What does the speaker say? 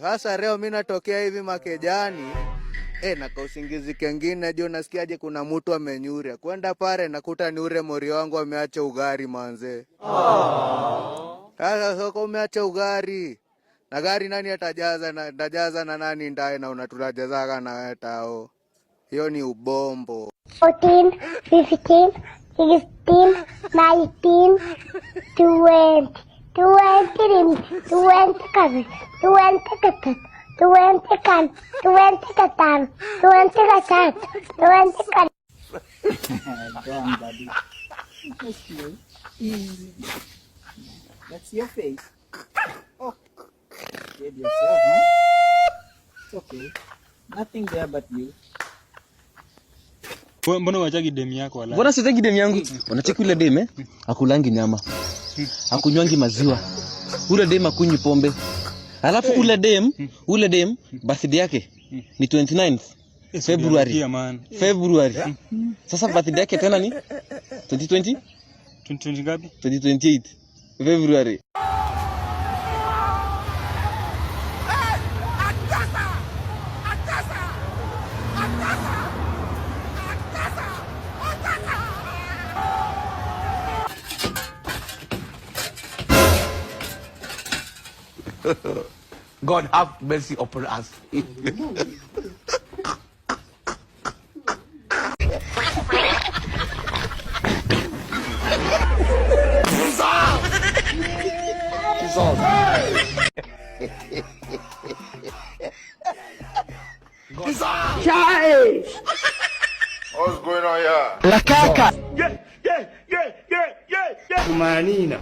Sasa leo mimi natokea hivi Makejani. Na kwa usingizi kengine jo nasikiaje kuna mtu amenyuria. Kwenda pale nakuta ni ule mori wangu ameacha ugari manze. Sasa soko umeacha ugari. Na gari nani atajaza na nani ndaye na unatulajazaga na tao. Hiyo ni ubombo. 14, 15, 16, 19, 20. 20 kan 20 Go on, buddy. That's you. That's your face. Oh, scared yourself, huh? It's okay. Nothing there but you. Mbona unachaki demu yako wala? Mbona sitaki demu yangu? Unacheki ule demu akulangi nyama. Akunywangi maziwa. Ule demu akunywi pombe. Alafu ule demu birthday yake ni 29th February. Sasa birthday yake tena ni 2020 ngapi? 2028 February. God have mercy upon us. What's going on here? La caca. Kumanina.